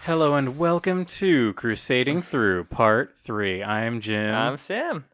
Hello and welcome to Crusading Through Part 3. I am Jim. I'm Sam.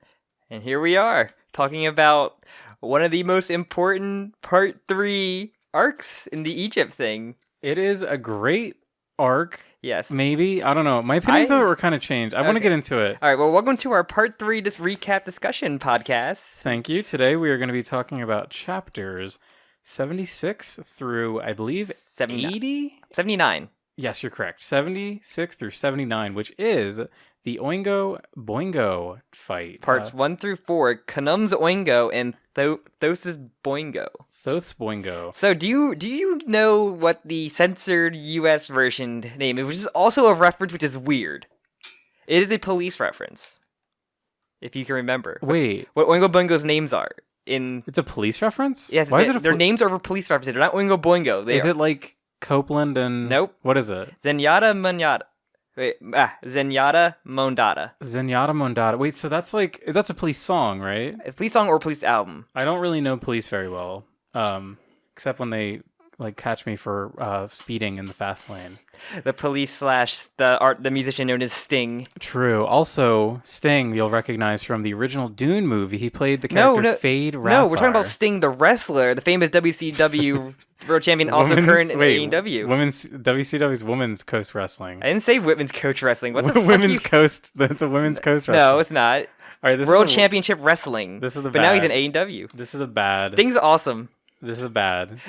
And here we are, talking about one of the most important Part 3 arcs in the Egypt thing. It is a great arc. Yes. Maybe. I don't know. My opinions of it were kind of changed. I want to get into it. All right, well, welcome to our Part 3 recap discussion podcast. Thank you. Today we are going to be talking about chapters 76 through, I believe, 80? 79. Yes, you're correct. 76 through 79, which is the OINGO BOINGO fight. Parts 1 through 4, Khnum's OINGO and Thoth's BOINGO. Thoth's BOINGO. So do you know what the censored US version name is, which is also a reference which is weird. It is a police reference. If you can remember. Wait. What OINGO BOINGO's names are. It's a police reference? Yes, Why is it their names are police references. They're not OINGO BOINGO. Is it like Copeland and... Nope. What is it? Zenyatta Monyatta. Zenyatta Mondada. Zenyatta Mondada. Wait, so that's a police song, right? A police song or police album. I don't really know police very well, except when they catch me for speeding in the fast lane. The police / the musician known as Sting. True. Also, Sting you'll recognize from the original Dune movie. He played the character Fade Rathar. No, we're talking about Sting, the wrestler, the famous WCW World Champion, also current in AEW. WCW's Women's Coast Wrestling. I didn't say Women's Coach Wrestling. What the Women's Coast? That's a Women's Coast Wrestling. No, it's not. All right, this World is Championship Wrestling. This is the But now he's in AEW. This is a bad. Sting's awesome. This is a bad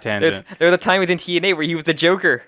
tangent. There was a time within TNA where he was the Joker,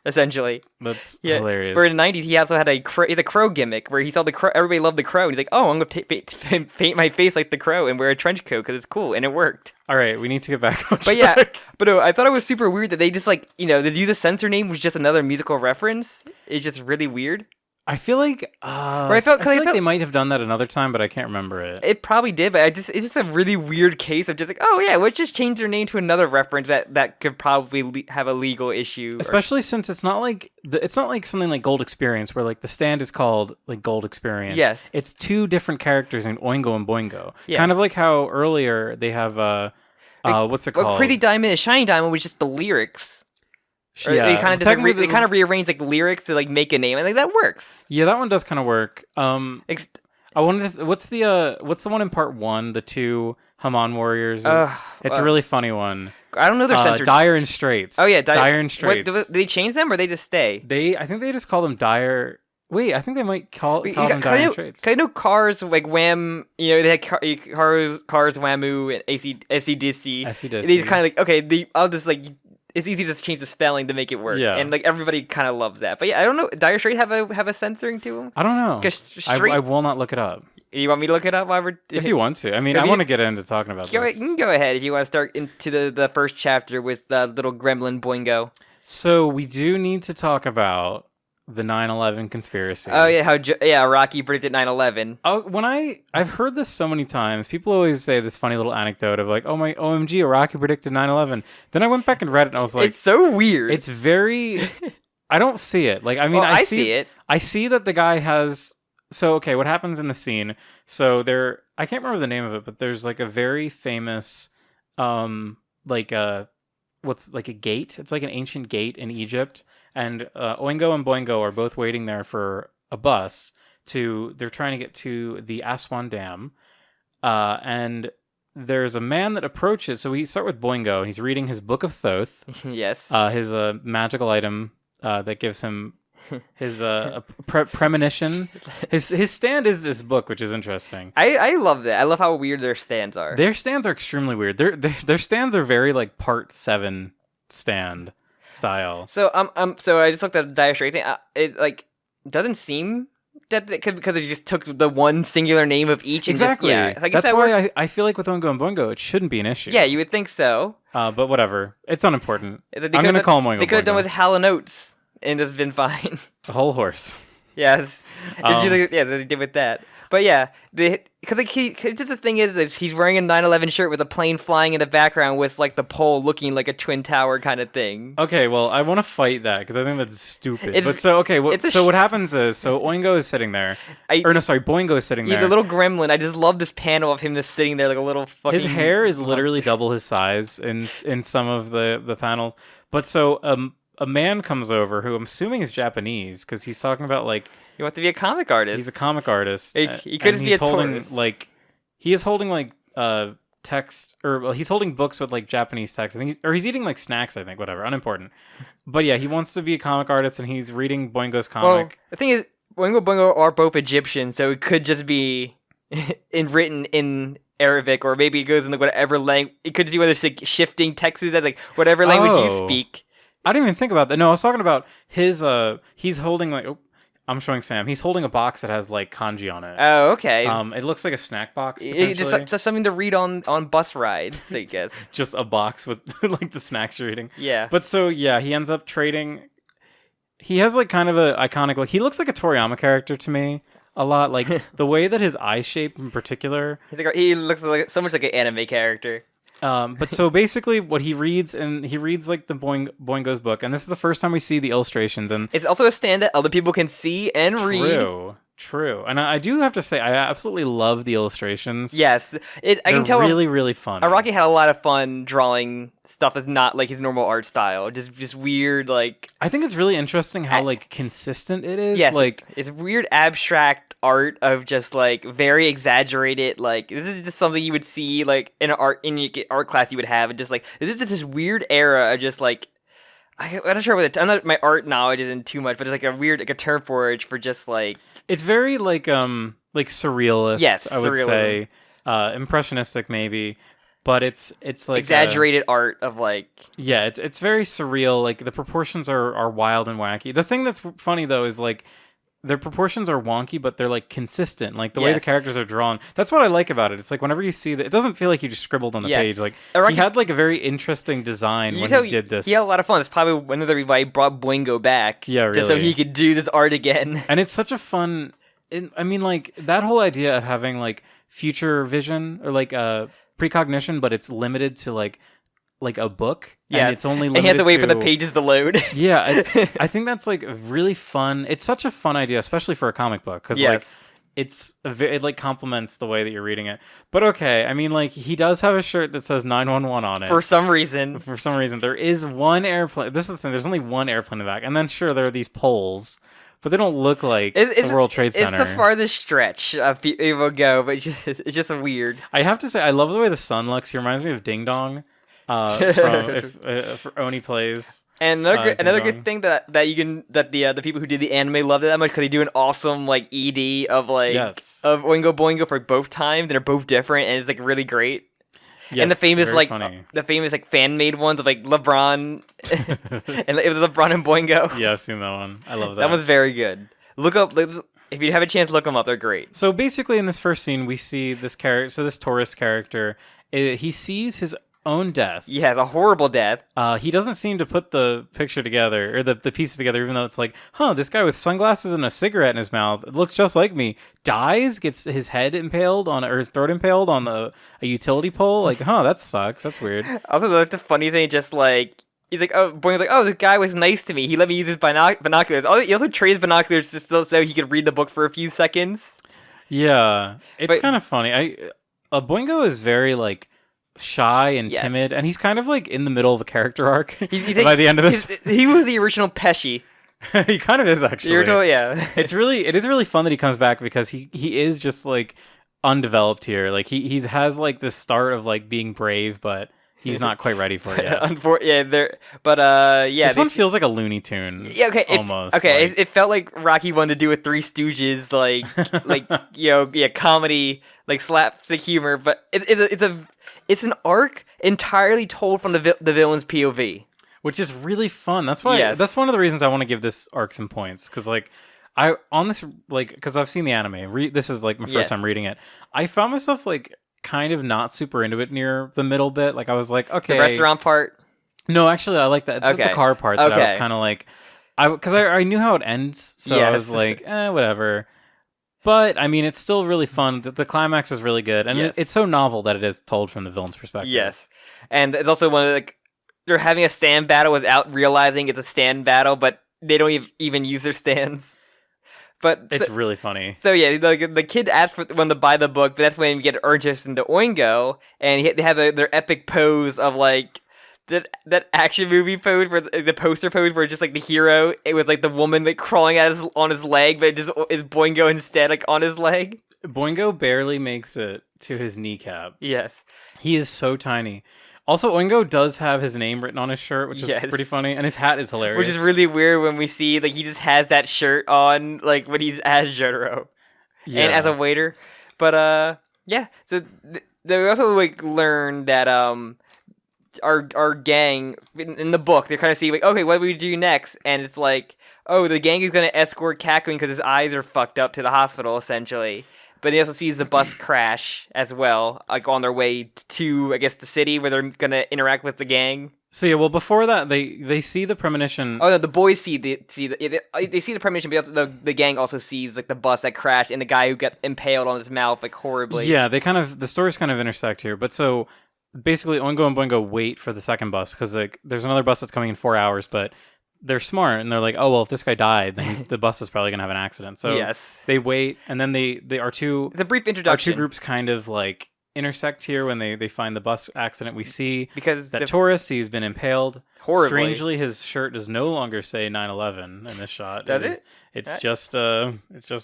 essentially. That's hilarious. For the 90s, he also had a crow gimmick where he saw the crow. Everybody loved the crow. And he's like, oh, I'm going to paint my face like the crow and wear a trench coat because it's cool. And it worked. All right, we need to get back on track. But yeah, but no, I thought it was super weird that they just they use a censor name was just another musical reference. It's just really weird. I feel like I felt they might have done that another time, but I can't remember it. It probably did, but it's just a really weird case of just like, oh yeah, let's just change their name to another reference that could probably have a legal issue. Especially since it's not like something like Gold Experience, where the stand is called Gold Experience. Yes, it's two different characters in Oingo and Boingo. Yes. Kind of like how earlier they have what's it called? Crazy Diamond and Shiny Diamond was just the lyrics. Yeah, they kind of rearrange lyrics to make a name, and that works. Yeah, that one does kind of work. I wanted what's the one in part 1? The two Haman warriors. It's a really funny one. I don't know their censored. Dire and Straits. Oh yeah, Dire and Straits. Do they change them or they just stay? I think they just call them Dire. Wait, I think they might call them Dire and Straits. Cause I know Cars Wham. They had Cars Whamu and AC/DC. They kind of okay. I'll just it's easy to just change the spelling to make it work. Yeah. And everybody kind of loves that. But yeah, I don't know. Dire Straits have a censoring to them? I don't know. I will not look it up. You want me to look it up while we're... If you want to. I mean, I want to get into talking about this. You can go ahead if you want to start into the first chapter with the little gremlin Boingo. So we do need to talk about the 9/11 conspiracy. Oh yeah, Rocky predicted 9/11. Oh, I've heard this so many times. People always say this funny little anecdote of oh my OMG, Rocky predicted 9/11. Then I went back and read it and I was like, it's so weird. It's very. I don't see it. I see it. I see that the guy has. So okay, what happens in the scene? So I can't remember the name of it, but there's a very famous, what's a gate. It's like an ancient gate in Egypt. And Oingo and Boingo are both waiting there for a bus they're trying to get to the Aswan Dam. And there's a man that approaches. So we start with Boingo, and he's reading his Book of Thoth. Yes. His magical item that gives him his premonition. His stand is this book, which is interesting. I love that. I love how weird their stands are. Their stands are extremely weird. Their stands are very part 7 stand style. So so I just looked at the Dire Straits thing. It doesn't seem that because it just took the one singular name of each. Exactly. And just, that's why I feel like with Oingo and Boingo it shouldn't be an issue. Yeah, you would think so. But whatever, it's unimportant. I'm gonna call him Oingo. They could have done with Hall and Oates, and it's been fine. A whole horse. Yes. They did with that. But yeah, because just the thing is that he's wearing a 9/11 shirt with a plane flying in the background with the pole looking like a twin tower kind of thing. Okay, well I want to fight that because I think that's stupid. What happens is Oingo is sitting there, Boingo is sitting there. He's a little gremlin. I just love this panel of him just sitting there like a little fucking. His hair is literally double his size in some of the panels. But a man comes over who I'm assuming is Japanese because he's talking about like he wants to be a comic artist. He's a comic artist. He could just be a tourist. He is holding like text, or well, he's holding books with like Japanese text. I think he's eating like snacks. I think whatever, unimportant. But yeah, he wants to be a comic artist, and he's reading Boingo's comic. Well, the thing is, Boingo are both Egyptian, so it could just be written in Arabic, or maybe it goes in like whatever language. It could be whether it's like shifting texts that like whatever language you speak. I didn't even think about that. No, I was talking about his. He's holding like. Oh, I'm showing Sam. He's holding a box that has like kanji on it. Oh, okay. It looks like a snack box. Just something to read on bus rides, I guess. Just a box with like the snacks you're eating. Yeah. But so yeah, he ends up trading. He has like kind of a iconic like he looks like a Toriyama character to me a lot. Like the way that his eye shape in particular. He looks like so much like an anime character. But so basically what he reads like the Boingo's book, and this is the first time we see the illustrations, and it's also a stand that other people can see and read. True. And I do have to say, I absolutely love the illustrations. Yes. I can tell really, really fun. Araki had a lot of fun drawing stuff that's not like his normal art style. Just weird, like... I think it's really interesting how, like, consistent it is. Yes. Like, it's weird abstract art of just, like, very exaggerated, like... This is just something you would see, like, in your art class you would have. And just, like, this is just this weird era of just, like... I'm not sure what my art knowledge isn't too much, but it's, like, a weird, like, a term for it for just, like... It's very like surrealist. Yes, I would say impressionistic maybe, but it's like exaggerated art of like it's very surreal. Like the proportions are wild and wacky. The thing that's funny though is like their proportions are wonky, but they're like consistent. Like the way the characters are drawn. That's what I like about it. It's like whenever you see that, it doesn't feel like you just scribbled on the page. Like he had like a very interesting design when he did this. He had a lot of fun. It's probably another reason why he brought Boingo back. Yeah, really. Just so he could do this art again. And it's such a fun. I mean, like that whole idea of having like future vision or like precognition, but it's limited to like a book. Yeah, and it's only limited and you have to wait for the pages to load. Yeah, I think that's like really fun. It's such a fun idea, especially for a comic book, because like it like complements the way that you're reading it. But okay, I mean, like he does have a shirt that says 911 on it for some reason. There is one airplane. This is the thing. There's only one airplane in the back, and then sure there are these poles. But they don't look like the World Trade Center. It's the farthest stretch people go, but it's just weird. I have to say, I love the way the sun looks. He reminds me of Ding Dong. If Oni plays. And another good thing that the people who did the anime loved it that much because they do an awesome like ED of like of Oingo Boingo for both times. They're both different and it's like really great. Yes, and the famous fan made ones of like LeBron and it was LeBron and Boingo. Yeah, I've seen that one. I love that. That was very good. Look up if you have a chance, look them up. They're great. So basically, in this first scene, we see this character. So this tourist character, he sees his own death. He has a horrible death. He doesn't seem to put the picture together or the pieces together, even though it's like, this guy with sunglasses and a cigarette in his mouth, it looks just like me. Dies, gets his head impaled or his throat impaled on a utility pole. Like, that sucks. That's weird. Also, like the funny thing, just like he's like, Boing's like, this guy was nice to me. He let me use his binoculars. He also trades binoculars just so he could read the book for a few seconds. Yeah, it's kind of funny. Boingo is very like shy and timid, and he's kind of like in the middle of a character arc by the end of this. He was the original Pesci. He kind of is actually. It is really fun that he comes back because he is just like undeveloped here. Like he has like this start of like being brave, but he's not quite ready for it yet. This one feels like a Looney Tune. Yeah, okay. Almost. It felt like Rocky wanted to do a Three Stooges comedy, like slapstick humor, but it's an arc entirely told from the villain's POV, which is really fun. That's why. That's one of the reasons I want to give this arc some points because because I've seen the anime. This is like my first time reading it. I found myself like kind of not super into it near the middle bit. Like I was like, okay, the restaurant part. No, actually, I like that. It's the car part that I was kind of like, because I knew how it ends, so I was like, whatever. But I mean, it's still really fun. The climax is really good, and it's so novel that it is told from the villain's perspective. Yes, and it's also one of like they're having a stand battle without realizing it's a stand battle, but they don't even use their stands. But it's really funny. So yeah, the kid asks for when to buy the book, but that's when you get interested into Oingo, and they have their epic pose of like that action movie pose where the poster pose where just like the hero, it was like the woman like crawling on his leg, but it just is Boingo instead like on his leg. Boingo barely makes it to his kneecap. Yes. He is so tiny. Also, Oingo does have his name written on his shirt, which is pretty funny, and his hat is hilarious. Which is really weird when we see like he just has that shirt on like when he's as Jotaro and as a waiter. But yeah. So they also like learn that our gang in the book they're kind of see like, okay, what do we do next? And it's like, oh, the gang is gonna escort Kakyoin because his eyes are fucked up to the hospital essentially. But he also sees the bus crash as well, like on their way to, I guess, the city where they're gonna interact with the gang. So yeah, well, before that, they see the premonition. Oh no, the boys see the premonition, but also the gang also sees like the bus that crashed and the guy who got impaled on his mouth like horribly. Yeah, the stories kind of intersect here. But so basically, Oingo and Boingo wait for the second bus because like there's another bus that's coming in 4 hours, but they're smart and they're like, oh well, if this guy died, then the bus is probably gonna have an accident. So yes, they wait, and then they are two. It's a brief introduction. Our two groups kind of like intersect here when they find the bus accident. We see because that tourist, he's been impaled horribly. Strangely, his shirt does no longer say 9/11 in this shot. Does it? It's just a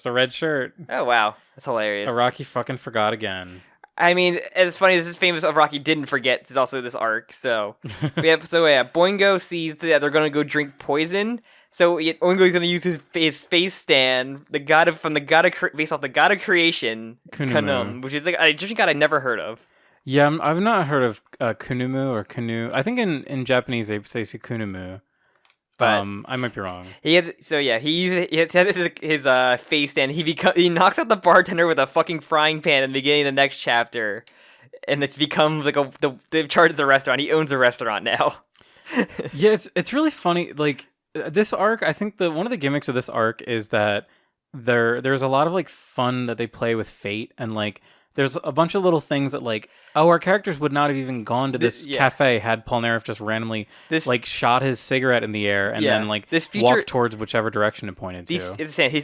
red shirt. Oh wow, that's hilarious. Araki fucking forgot again. I mean, it's funny. This is famous. Araki didn't forget. This is also this arc. So Boingo sees that they're gonna go drink poison. So Oingo is gonna use his face stand, based off the god of creation, Kunum, which is like a Egyptian god I never heard of. Yeah, I've not heard of Kunumu or Kunu. I think in Japanese they say Kunumu. But I might be wrong. He has his face stand. He knocks out the bartender with a fucking frying pan in the beginning of the next chapter, and it becomes like they've charged the restaurant. He owns a restaurant now. Yeah, it's really funny. Like this arc, I think one of the gimmicks of this arc is that there's a lot of like fun that they play with fate, and like there's a bunch of little things that like, oh, our characters would not have even gone to this cafe had Polnareff just randomly shot his cigarette in the air and then like walked towards whichever direction it pointed to.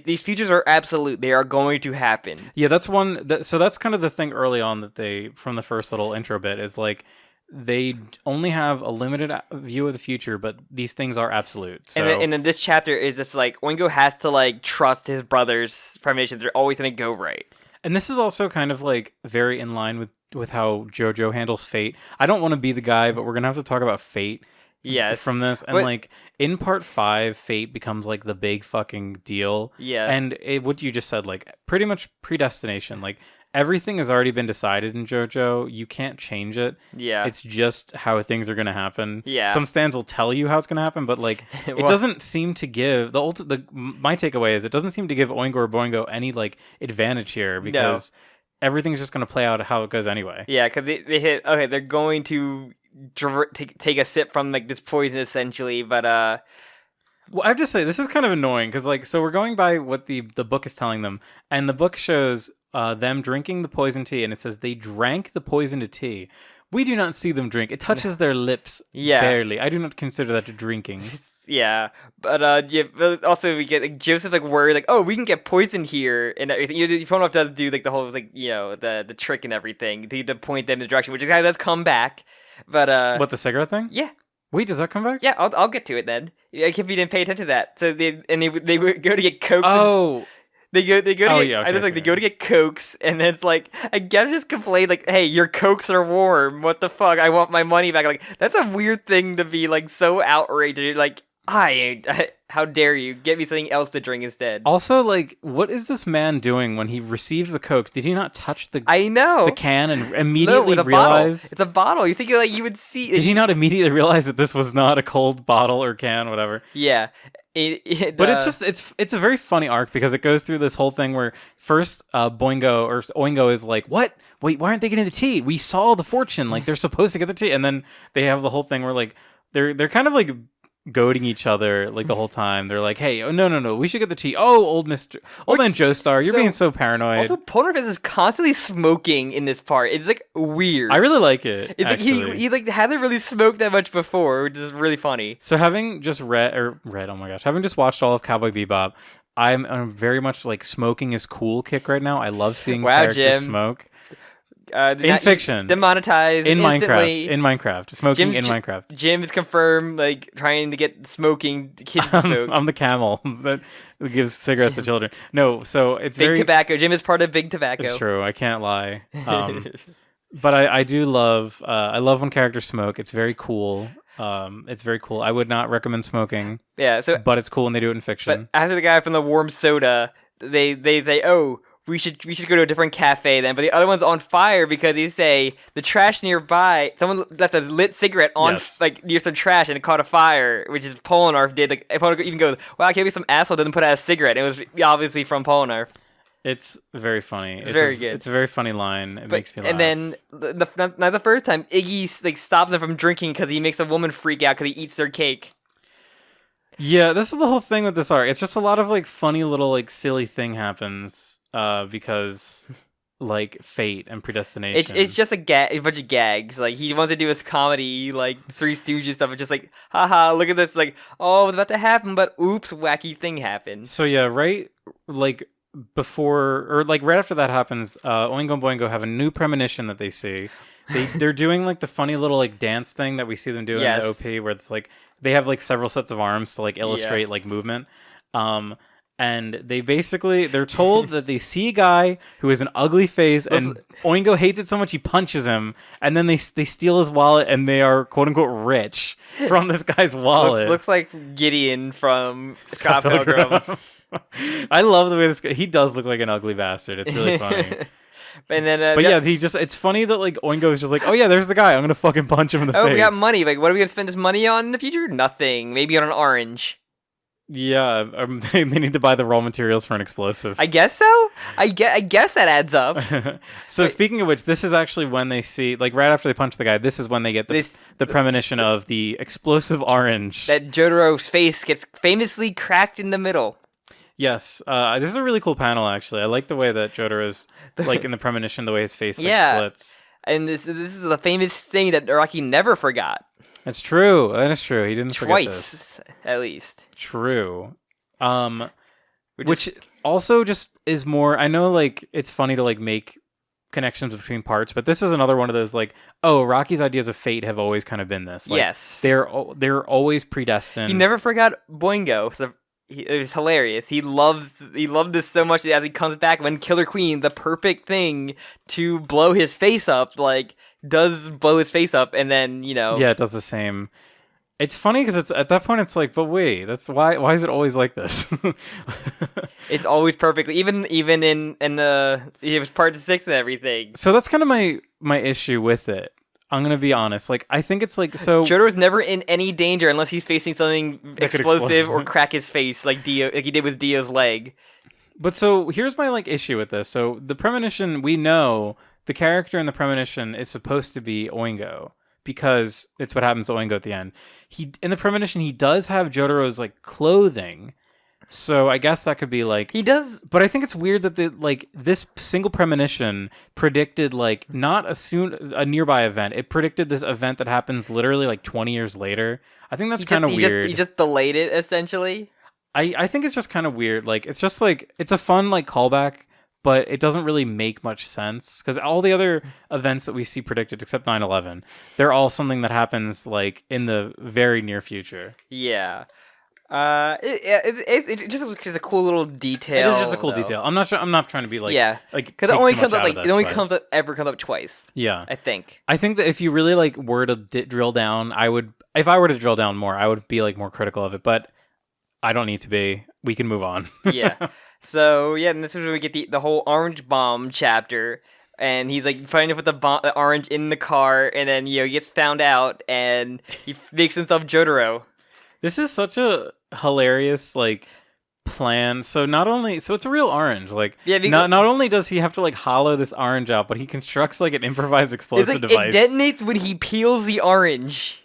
These futures are absolute. They are going to happen. Yeah, that's one. So that's kind of the thing early on that they, from the first little intro bit, is like they only have a limited view of the future, but these things are absolute. So. And then this chapter is just like Oingo has to like trust his brother's premonitions. They're always going to go right. And this is also kind of like very in line with how JoJo handles fate. I don't want to be the guy, but we're gonna have to talk about fate. Yes. From this, and like in part 5, fate becomes like the big fucking deal. Yeah. And what you just said, like pretty much predestination. Like everything has already been decided in JoJo. You can't change it. Yeah. It's just how things are gonna happen. Yeah. Some stands will tell you how it's gonna happen, but like it doesn't seem to give my takeaway is it doesn't seem to give Oingo or Boingo any like advantage here because everything's just gonna play out how it goes anyway. Yeah, because they hit. Okay, they're going to take a sip from like this poison essentially, but well, I have to say this is kind of annoying because like so we're going by what the book is telling them, and the book shows them drinking the poison tea, and it says they drank the poisoned tea. We do not see them drink. It touches their lips barely. I do not consider that drinking. Yeah, but also we get like Joseph like worried like, oh, we can get poisoned here and everything. Ponov does do like the whole like the trick and everything to point them in the direction, which does come back. But what, the cigarette thing? Yeah. Wait, does that come back? Yeah, I'll get to it then. Like if you didn't pay attention to that. So they go to get Cokes. Oh. They go to they go to get Cokes, and then it's like I guess just complain like, hey, your Cokes are warm. What the fuck? I want my money back. Like that's a weird thing to be like so outraged. Like how dare you get me something else to drink instead? Also, like, what is this man doing when he received the Coke? Did he not touch the can and immediately realize it's a bottle? You think like you would see? Did he not immediately realize that this was not a cold bottle or can, whatever? Yeah. But it's a very funny arc because it goes through this whole thing where first Boingo or Oingo is like, what? Wait, why aren't they getting the tea? We saw the fortune, like they're supposed to get the tea, and then they have the whole thing where like they're kind of like goading each other like the whole time. They're like, hey, oh, no, we should get the tea. Oh, old man Joestar, you're being so paranoid. Also, Polnareff is constantly smoking in this part. It's like weird. I really like it. It's actually. Like he like hasn't really smoked that much before, which is really funny. So having just having just watched all of Cowboy Bebop, I'm very much like smoking is cool kick right now. I love seeing characters smoke. in fiction, demonetized in instantly. Minecraft, smoking in Minecraft. Jim is confirmed like trying to get smoking kids to smoke. I'm the camel that gives cigarettes to children. No, so it's Big Tobacco. Jim is part of Big Tobacco. It's true. I can't lie. But I do love. I love when characters smoke. It's very cool. It's very cool. I would not recommend smoking. Yeah. But it's cool when they do it in fiction. But after the guy from the warm soda, they we should go to a different cafe then, but the other one's on fire because they say the trash nearby. Someone left a lit cigarette on like near some trash and it caught a fire, which is Polnareff did. Like Polnareff even goes, "Wow, can't be some asshole didn't put out a cigarette." And it was obviously from Polnareff. It's very funny. It's very good. It's a very funny line. It makes me laugh. And then not the first time, Iggy like stops him from drinking because he makes a woman freak out because he eats their cake. Yeah, this is the whole thing with this arc. It's just a lot of like funny little like silly thing happens. Because like fate and predestination. It's just a bunch of gags. Like he wants to do his comedy, like Three Stooges stuff. It's just like, haha, look at this. Like, oh, it's about to happen, but oops, wacky thing happened. So yeah, right, like before or like right after that happens, Oingo and Boingo have a new premonition that they see. They're doing like the funny little like dance thing that we see them do in the OP, where it's like they have like several sets of arms to like illustrate like movement. And they're told that they see a guy who has an ugly face, and Oingo hates it so much he punches him, and then they steal his wallet, and they are quote unquote rich from this guy's wallet. Looks like Gideon from Scott Pilgrim. I love the way he does look like an ugly bastard. It's really funny. And then, it's funny that like Oingo is just like, oh yeah, there's the guy. I'm gonna fucking punch him in the face. Oh, we got money. Like, what are we gonna spend this money on in the future? Nothing. Maybe on an orange. Yeah, they need to buy the raw materials for an explosive. I guess so. I guess that adds up. So speaking of which, this is actually when they see, like right after they punch the guy, this is when they get the premonition of the explosive orange. That Jotaro's face gets famously cracked in the middle. Yes, this is a really cool panel actually. I like the way that Jotaro's like in the premonition, the way his face splits. And this is a famous thing that Araki never forgot. It's true. That is true. He didn't forget this. Twice, at least. True. Which also just is more. I know, like it's funny to like make connections between parts, but this is another one of those like, oh, Rocky's ideas of fate have always kind of been this. Like, yes, they're always predestined. He never forgot Boingo. So it was hilarious. He loved this so much that as he comes back when Killer Queen, the perfect thing to blow his face up, like. Does blow his face up, and then it does the same. It's funny because it's at that point it's like, but wait, that's why is it always like this? It's always perfectly, even in the it was part 6 and everything. So that's kind of my issue with it. I'm gonna be honest. Like I think it's like so. Jotaro's never in any danger unless he's facing something explosive or crack his face, like Dio, like he did with Dio's leg. But so here's my like issue with this. So the premonition, we know. The character in the premonition is supposed to be Oingo because it's what happens to Oingo at the end. In the premonition, he does have Jotaro's like clothing, so I guess that could be like he does. But I think it's weird that this single premonition predicted like not a nearby event. It predicted this event that happens literally like 20 years later. I think that's kind of weird. He just delayed it essentially. I think it's just kind of weird. Like it's just like it's a fun like callback. But it doesn't really make much sense because all the other events that we see predicted, except 9/11, they're all something that happens like in the very near future. Yeah, it just looks like a cool little detail. It is just a cool detail. I'm not trying to be like because it only comes up ever comes up twice. Yeah, I think that if you really like were to drill down, if I were to drill down more, I would be like more critical of it. But I don't need to be. We can move on. Yeah. So yeah, and this is where we get the whole orange bomb chapter, and he's like trying to put the orange in the car, and then he gets found out, and he makes himself Jotaro. This is such a hilarious like plan. So it's a real orange. Like not only does he have to like hollow this orange out, but he constructs like an improvised explosive device. It detonates when he peels the orange.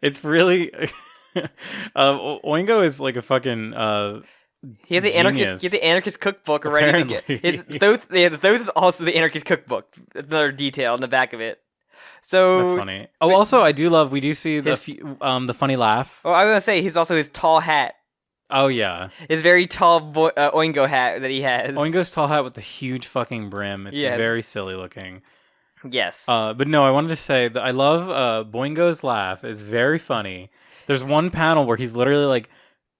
It's really Oingo is like a fucking. He has the anarchist cookbook ready to get. Those are also the anarchist cookbook. Another detail on the back of it. So that's funny. Oh, also I do love. We do see the funny laugh. Oh, I was gonna say he's also his tall hat. Oh yeah, his very tall Oingo hat that he has. Oingo's tall hat with the huge fucking brim. It's very silly looking. Yes. But no, I wanted to say that I love Boingo's laugh is very funny. There's one panel where he's literally like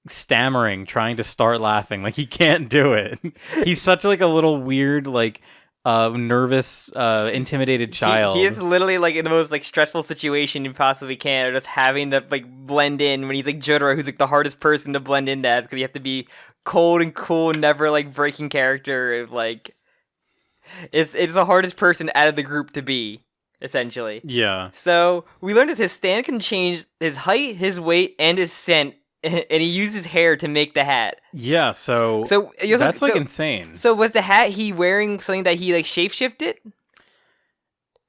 stammering, trying to start laughing, like he can't do it. He's such like a little weird, like nervous, intimidated child. He is literally like in the most like stressful situation you possibly can, or just having to like blend in when he's like Jotaro, who's like the hardest person to blend in as, because you have to be cold and cool, never like breaking character. Like it's the hardest person out of the group to be, essentially. Yeah. So we learned that his stand can change his height, his weight, and his scent, and he uses hair to make the hat. Yeah, so that's like insane. So was the hat he wearing something that he like shapeshifted?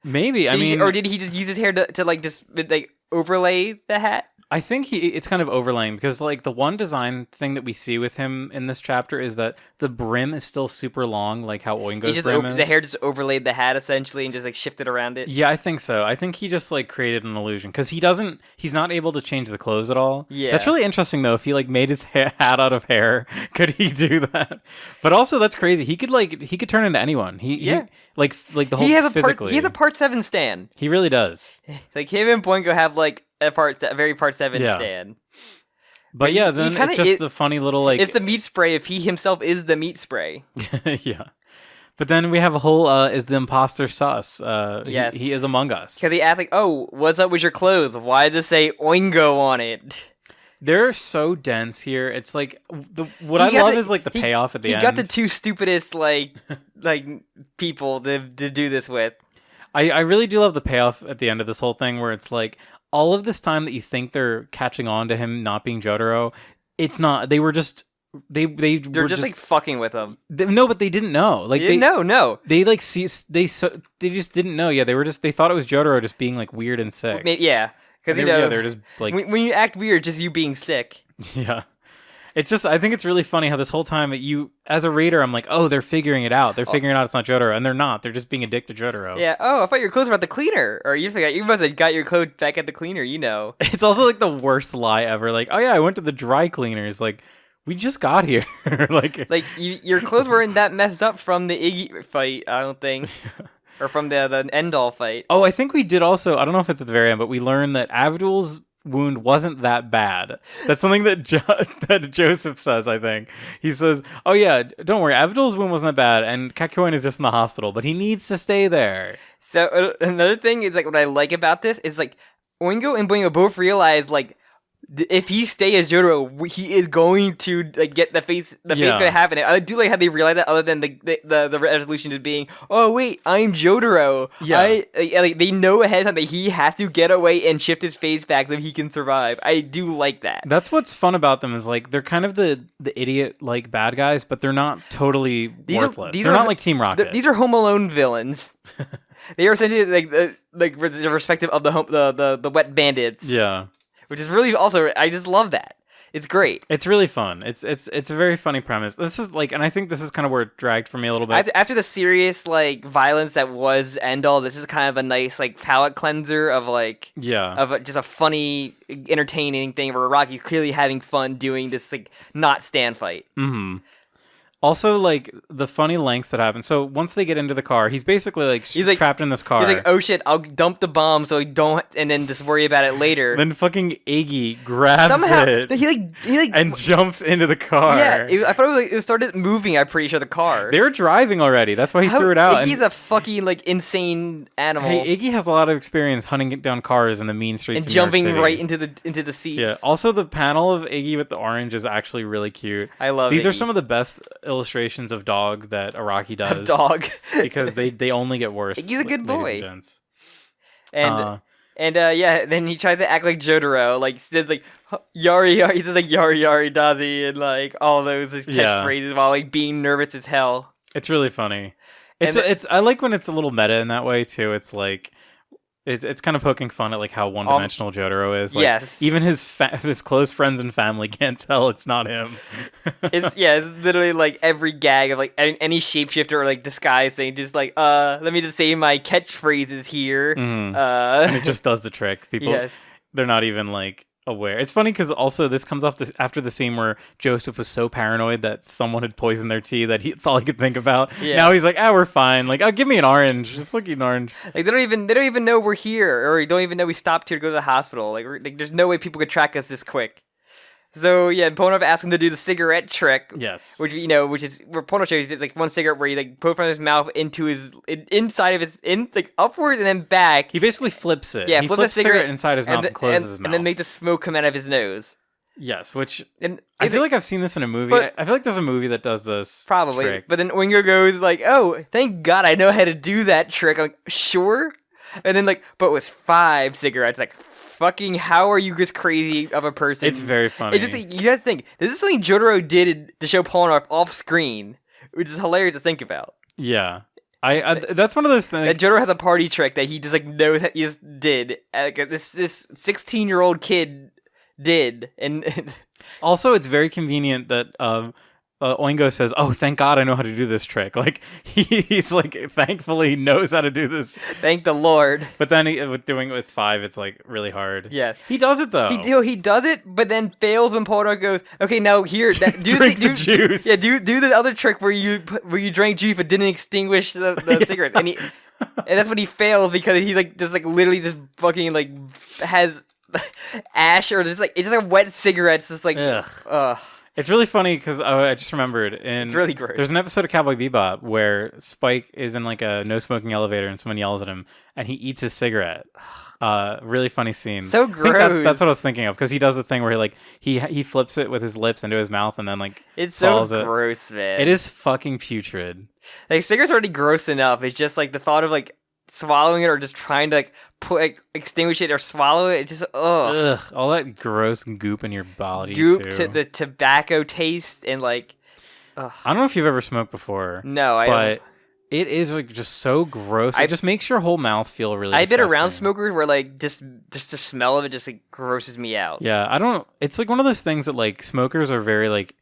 Maybe. Or did he just use his hair to like just like overlay the hat? I think it's kind of overlaying, because like the one design thing that we see with him in this chapter is that the brim is still super long, like how Oingo's brim is. The hair just overlaid the hat essentially and just like shifted around it. Yeah, I think so. I think he just like created an illusion, because he's not able to change the clothes at all. Yeah, that's really interesting though. If he like made his hat out of hair, could he do that? But also that's crazy. He could turn into anyone. He like the whole physically. He has a Part 7 stand. He really does. Like him and Boingo have like a very Part 7 stand. But yeah, then it's just the funny little like... It's the meat spray if he himself is the meat spray. Yeah. But then we have a whole, is the imposter sus. Yes. He is among us. Because he asked like, oh, what's up with your clothes? Why does it say Oingo on it? They're so dense here. It's like, what I love is like the payoff at the end. He got the two stupidest like people to do this with. I really do love the payoff at the end of this whole thing, where it's like, all of this time that you think they're catching on to him not being Jotaro, it's not. They were just they're just like fucking with him. No, but they didn't know. Like no. They like they just didn't know. Yeah, they thought it was Jotaro just being like weird and sick. Yeah, because they're just like when you act weird, just you being sick. Yeah. It's just, I think it's really funny how this whole time as a reader, I'm like, oh, they're figuring it out. They're figuring out it's not Jotaro, and they're not. They're just being a dick to Jotaro. Yeah. Oh, I thought your clothes were at the cleaner, or you must have got your clothes back at the cleaner. It's also like the worst lie ever. Like, oh yeah, I went to the dry cleaners. Like, we just got here. like your clothes weren't that messed up from the Iggy fight, I don't think. Or from the End-All fight. Oh, I think we did also, I don't know if it's at the very end, but we learned that Avdul's wound wasn't that bad. That's something that that Joseph says, I think. He says, oh yeah, don't worry, Avdul's wound wasn't that bad, and Kakyoin is just in the hospital, but he needs to stay there. So another thing is like what I like about this is like Oingo and Boingo both realize like if he stay as Jotaro, he is going to like get the face gonna happen. I do like how they realize that, other than the resolution just being, oh wait, I'm Jotaro. Yeah, like they know ahead of time that he has to get away and shift his face back so he can survive. I do like that. That's what's fun about them, is like they're kind of the idiot like bad guys, but they're not totally worthless. They're not like Team Rocket. These are Home Alone villains. They are essentially like the respective of the wet bandits. Yeah. Which is really also, I just love that. It's great. It's really fun. It's a very funny premise. This is like, and I think this is kind of where it dragged for me a little bit. After the serious like violence that was End-All, this is kind of a nice like palate cleanser of like just a funny, entertaining thing where Rocky's clearly having fun doing this like not stand fight. Mm-hmm. Also, like, the funny lengths that happen. So, once they get into the car, he's basically, like, trapped in this car. He's like, oh shit, I'll dump the bomb so I don't, and then just worry about it later. Then fucking Iggy grabs it. He and jumps into the car. Yeah, I thought it started moving, I'm pretty sure, the car. They were driving already. That's why he threw it out. Iggy's a fucking, like, insane animal. Hey, Iggy has a lot of experience hunting down cars in the mean streets and jumping right into the seats. Yeah, also the panel of Iggy with the orange is actually really cute. I love These Iggy. are some of the best illustrations of dog that Araki does. Dog. Because they only get worse. He's a good boy. And then he tries to act like Jotaro, like says like Yari Yari, he says like Yari Yari Dazi and like all those catchphrases while like being nervous as hell. It's really funny. It's I like when it's a little meta in that way too. It's like it's kind of poking fun at like how one-dimensional Jotaro is. Like, yes. Even his close friends and family can't tell it's not him. It's literally like every gag of like any shapeshifter or like disguise thing, just like let me just say my catchphrases here. And it just does the trick. People, yes. They're not even like aware. It's funny because also this comes off this after the scene where Joseph was so paranoid that someone had poisoned their tea that it's all he could think about. Yeah. Now he's like, we're fine. Like, give me an orange. Just look at an orange. Like they don't even know we're here, or don't even know we stopped here to go to the hospital. Like there's no way people could track us this quick. So yeah, Polnareff asks him to do the cigarette trick. Yes. Which is where Polnareff shows it's like one cigarette where he like put it from his mouth into his inside of his like upwards and then back. He basically flips it. Yeah, he flips the cigarette inside his mouth and closes his mouth. And then make the smoke come out of his nose. Yes, which I feel like I've seen this in a movie. I feel like there's a movie that does this. Probably. Trick. But then Oingo goes like, "Oh, thank God I know how to do that trick." I'm like, "Sure." And then like, but it was 5 cigarettes. Like, fucking, how are you this crazy of a person? It's very funny. It's just, you gotta think, this is something Jotaro did to show Polnareff off screen, which is hilarious to think about. Yeah. I that's one of those things. That Jotaro has a party trick that he just like knows that he just did. Like this 16-year-old kid did. And also, it's very convenient that Oingo says, "Oh, thank God I know how to do this trick." Like he's like, thankfully knows how to do this. Thank the Lord. But then with doing it with 5, it's like really hard. Yeah, he does it though. He does it, but then fails when Polnareff goes, "Okay, now here, do the juice." Yeah, do the other trick where you drank juice but didn't extinguish the cigarette, and that's when he fails because he like just like literally just fucking like has ash or just like it's just like wet cigarettes, just like ugh. It's really funny because I just remembered. It's really gross. There's an episode of Cowboy Bebop where Spike is in like a no smoking elevator and someone yells at him and he eats his cigarette. Really funny scene. So gross. I think that's what I was thinking of because he does the thing where he flips it with his lips into his mouth and then like it's so gross, man. It is fucking putrid. Like cigarettes are already gross enough. It's just like the thought of like swallowing it or just trying to like extinguish it or swallow it. It's just ugh, all that gross goop in your body. Goop to the tobacco taste and like. Ugh. I don't know if you've ever smoked before. No, but it is like just so gross. It just makes your whole mouth feel really. I've been around smokers where like just the smell of it just like grosses me out. Yeah, I don't. It's like one of those things that like smokers are very like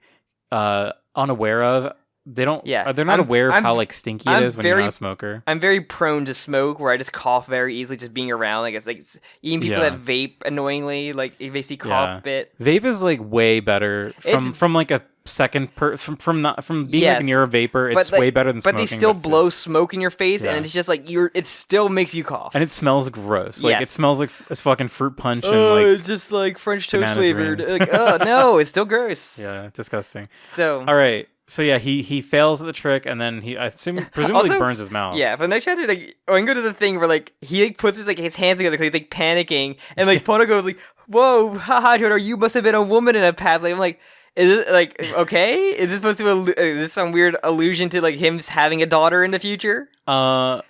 unaware of. They don't. Yeah, they're not aware of how like stinky it is when you're not a smoker. I'm very prone to smoke, where I just cough very easily just being around. Like it's even people that vape annoyingly, like it makes you cough a bit. Vape is like way better from like a second from being like near a vapor. It's way better than smoking. But they still blow smoke in your face, and it's just like it still makes you cough. And it smells gross. Like it smells like it's fucking fruit punch and like it's just like French toast flavored. Like no, it's still gross. Yeah, disgusting. So all right. So yeah, he fails at the trick, and then presumably also, burns his mouth. Yeah, but the next chapter, like Oingo does the thing where like he like puts his hands together because he's like panicking, and like Pono goes like, "Whoa, haha, Jotaro, you must have been a woman in a past life." I'm like, is it like okay? Is this supposed to is this some weird allusion to like him just having a daughter in the future? No,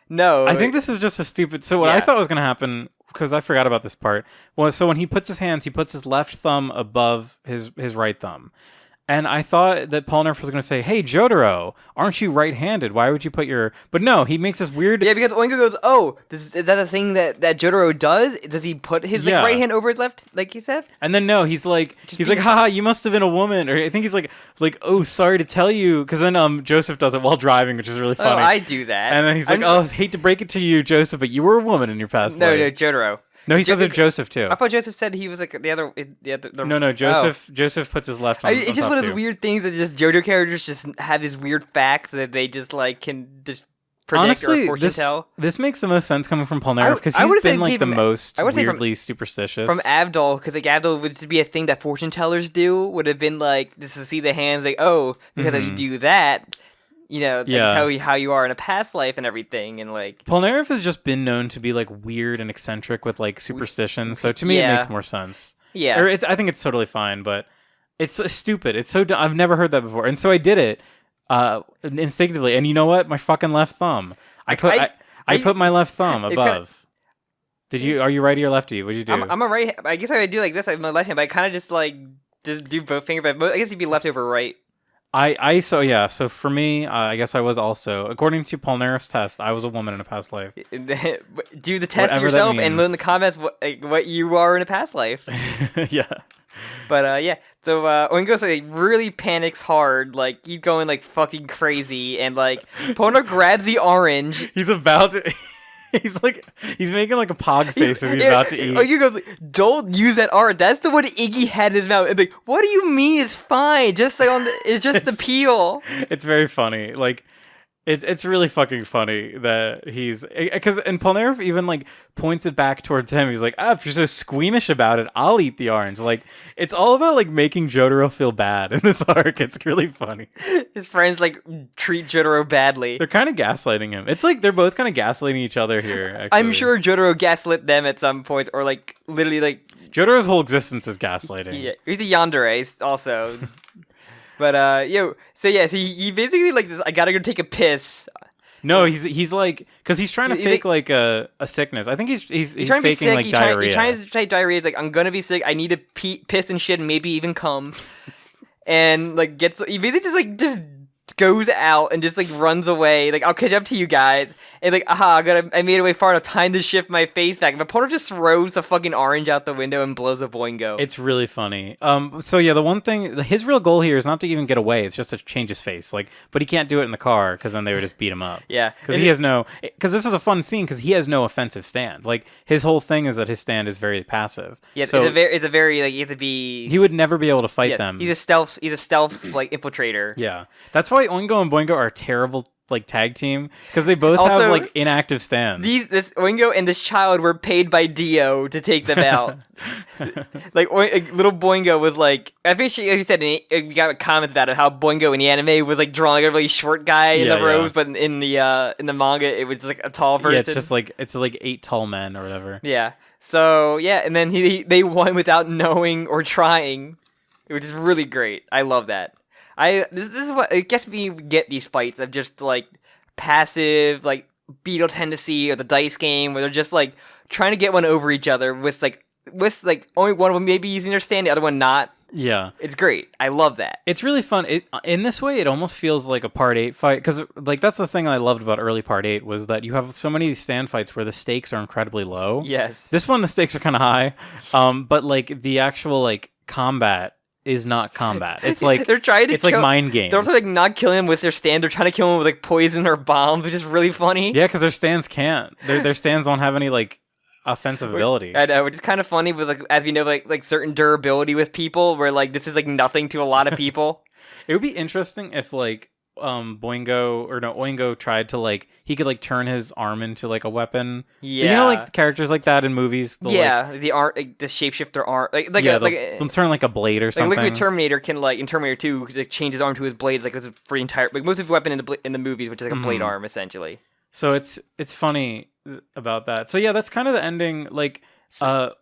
I think this is just a stupid. So what I thought was gonna happen, because I forgot about this part, was so when he puts his hands, he puts his left thumb above his right thumb. And I thought that Polnareff was going to say, "Hey, Jotaro, aren't you right-handed? Why would you put your..." But no, he makes this weird... Yeah, because Oingo goes, "Oh, is that a thing that Jotaro does? Does he put his like, right hand over his left, like he said?" And then no, he's like, "Haha, you must have been a woman." Or I think he's like, "Oh, sorry to tell you." Because then Joseph does it while driving, which is really funny. Oh, I do that. And then he's like, "Oh, I hate to break it to you, Joseph, but you were a woman in your past life." No, Jotaro. No, he says it Joseph too. I thought Joseph said he was like the other. No, Joseph puts his left on. It's just one of those weird things that just JoJo characters just have these weird facts that they just like can just predict or fortune tell. This makes the most sense coming from Polnareff because he's been like the most weirdly superstitious. From Avdol, because like Avdol would be a thing that fortune tellers do. Would have been like just to see the hands, like because you do that. You know, tell you how you are in a past life and everything, and like Polnareff has just been known to be like weird and eccentric with like superstitions. So to me, it makes more sense. Yeah, or I think it's totally fine, but it's stupid. It's so I've never heard that before, and so I did it instinctively. And you know what? My fucking left thumb. I put my left thumb above. Did you? Are you righty or lefty? What did you do? I'm a right. I guess I would do like this. I'm my left hand, but I kind of just do both fingers. But I guess you'd be left over right. So for me, I guess I was also, according to Polnareff's test, I was a woman in a past life. Do the test yourself and learn in the comments what you are in a past life. Yeah. But so Oingo like really panics hard, like he's going like fucking crazy, and like Pono grabs the orange. He's about to. he's making like a pog face as he's about to eat. Oh, you go, don't use that art. That's the one Iggy had in his mouth. And like, what do you mean? It's fine. Just like it's just the peel. It's very funny. Like, it's really fucking funny that he's and Polnareff even like points it back towards him. He's like, if you're so squeamish about it, I'll eat the orange. Like, it's all about like making Jotaro feel bad in this arc. It's really funny. His friends like treat Jotaro badly. They're kind of gaslighting him. It's like they're both kind of gaslighting each other here. Actually. I'm sure Jotaro gaslit them at some points, or like literally like Jotaro's whole existence is gaslighting. Yeah, he's a yandere also. But so he basically like this, I gotta go take a piss. No, he's like, because he's trying to fake like a sickness. I think he's trying faking to be sick. Like diarrhea. He's trying to say diarrhea. He's like, I'm gonna be sick. I need to piss and shit, and maybe even cum. And like he basically just goes out and just like runs away. Like, I'll catch up to you guys. And like, I made it way far enough. Time to shift my face back. But Porter just throws the fucking orange out the window and blows a boingo. It's really funny. So yeah, the one thing, his real goal here is not to even get away. It's just to change his face. Like, but he can't do it in the car because then they would just beat him up. Yeah, because this is a fun scene because he has no offensive stand. Like, his whole thing is that his stand is very passive. Yeah, so it's a very like, you have to be. He would never be able to fight them. He's a stealth like infiltrator. Yeah, that's why Oingo and Boingo are a terrible like tag team because they both have like inactive stands. This Oingo and this child were paid by Dio to take them out. Like little Boingo was like, I think like you said, we got comments about it how Boingo in the anime was like drawing a really short guy in the rows, but in the manga it was like a tall person. Yeah, it's like 8 tall men or whatever. Yeah. So yeah, and then they won without knowing or trying, which is really great. I love that. This is what it gets me get these fights of just like passive like Beetle Tendency or the dice game where they're just like trying to get one over each other with only one of them maybe using their stand, the other one not. Yeah, it's great. I love that. It's really fun. In this way, it almost feels like a Part 8 fight because like that's the thing I loved about early Part 8 was that you have so many stand fights where the stakes are incredibly low. Yes, this one the stakes are kind of high, but like the actual like combat is not combat. It's like they're trying to. It's like mind games. They're also like not killing him with their stand. They're trying to kill him with like poison or bombs, which is really funny. Yeah, because their stands can't. Their stands don't have any like offensive ability. I know, which is kind of funny with like as we know like certain durability with people where like this is like nothing to a lot of people. It would be interesting if like Oingo tried to like he could like turn his arm into like a weapon. Yeah, you know, like characters like that in movies. Like, the art, like, the shapeshifter arm, they'll turn like a blade or something. Like Liquid Terminator can like in Terminator 2 like, change his arm to his blades like it was for the entire like most of the weapon in the movies, which is like a blade arm essentially. So it's funny about that. So yeah, that's kind of the ending. Like. So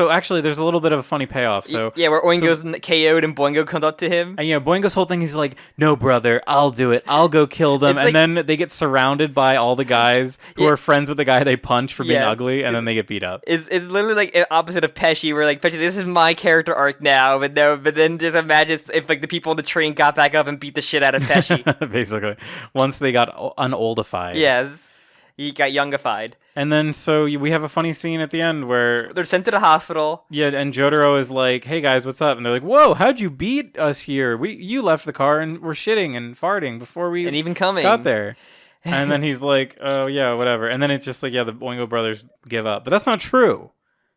actually there's a little bit of a funny payoff. So yeah, where Oingo's KO'd and Boingo comes up to him. And yeah, Boingo's whole thing, he's like, no brother, I'll do it. I'll go kill them. And then they get surrounded by all the guys who are friends with the guy they punch for being ugly, and then they get beat up. It's literally like an opposite of Pesci, where like Pesci, this is my character arc now, but then just imagine if like the people on the train got back up and beat the shit out of Pesci. Basically. Once they got unoldified. Yes. He got youngified. And then so we have a funny scene at the end where they're sent to the hospital. Yeah, and Jotaro is like, "Hey guys, what's up?" And they're like, "Whoa, how'd you beat us here? You left the car and were shitting and farting before we and even coming got there." And then he's like, "Oh yeah, whatever." And then it's just like, yeah, the Oingo brothers give up, but that's not true.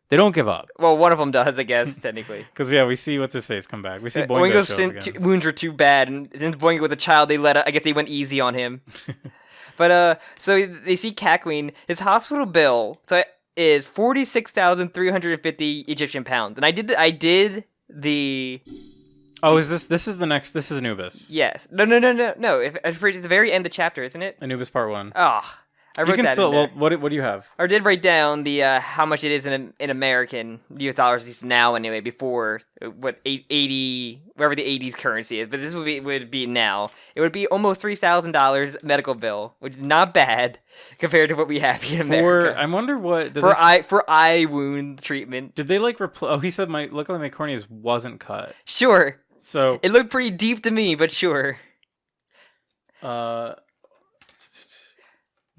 They don't give up. Well, one of them does, I guess, technically. Because yeah, we see what's his face come back. We see Boingo's wounds were too bad, and since Boingo was a child, I guess they went easy on him. But so they see Cat Queen. His hospital bill is 46,350 Egyptian pounds, and I did the. Oh, is this is the next? This is Anubis. Yes. No. It's the very end of the chapter, isn't it? Anubis Part 1. Oh. I wrote that in there. Well, what do you have? I did write down the how much it is in American US dollars, at least now anyway. Before what 80 wherever the 80s currency is, but this would be now. It would be almost $3,000 medical bill, which is not bad compared to what we have here in America. I wonder what for eye wound treatment. Did they like Oh, he said luckily my corneas wasn't cut. Sure. So it looked pretty deep to me, but sure.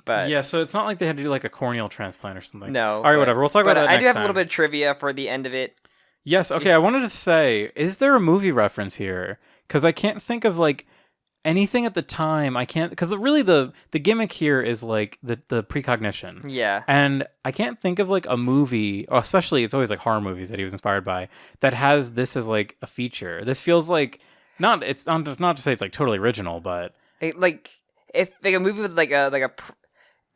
But yeah, so it's not like they had to do like a corneal transplant or something. No. All right, whatever. We'll talk about that next time. I do have a little bit of trivia for the end of it. Yes, okay. I wanted to say, is there a movie reference here? Because I can't think of like anything at the time. I can't, because really the gimmick here is like the precognition. Yeah. And I can't think of like a movie, or especially it's always like horror movies that he was inspired by, that has this as like a feature. This feels like not to say it's like totally original, but like if like a movie with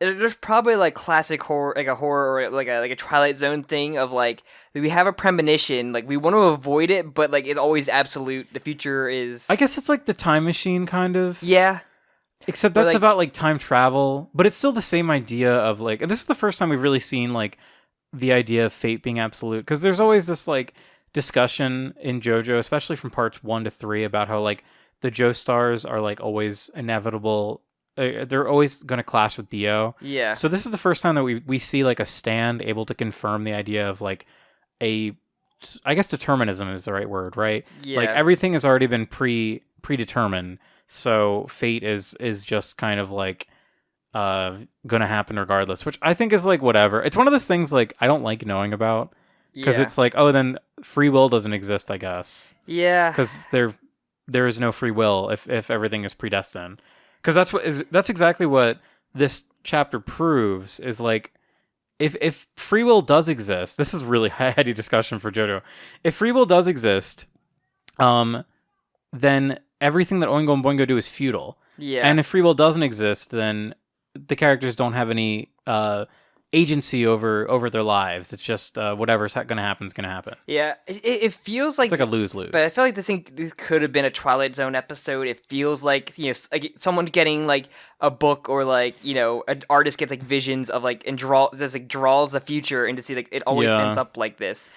there's probably like classic horror, like a horror or like a Twilight Zone thing of like we have a premonition, like we want to avoid it, but like it's always absolute. The future is. I guess it's like the Time Machine kind of. Yeah. Except that's about like time travel, but it's still the same idea of like. And this is the first time we've really seen like the idea of fate being absolute, because there's always this like discussion in JoJo, especially from parts 1 to 3, about how like the Joestars are like always inevitable. They're always going to clash with Dio. Yeah. So this is the first time that we see like a stand able to confirm the idea of like I guess determinism is the right word, right? Yeah. Like everything has already been predetermined. So fate is just kind of like gonna happen regardless, which I think is like whatever. It's one of those things like I don't like knowing about, because it's like, oh, then free will doesn't exist, I guess. Yeah. Because there is no free will if everything is predestined. Because that's exactly what this chapter proves, is like if free will does exist, this is really heady discussion for JoJo. If free will does exist, then everything that Oingo and Boingo do is futile. Yeah. And if free will doesn't exist, then the characters don't have any agency over their lives. It's just whatever's going to happen is going to happen. Yeah, it feels like it's like a lose-lose. But I feel like this could have been a Twilight Zone episode. It feels like, like someone getting like a book, or like, an artist gets like visions of like and draws the future, and to see like it always ends up like this.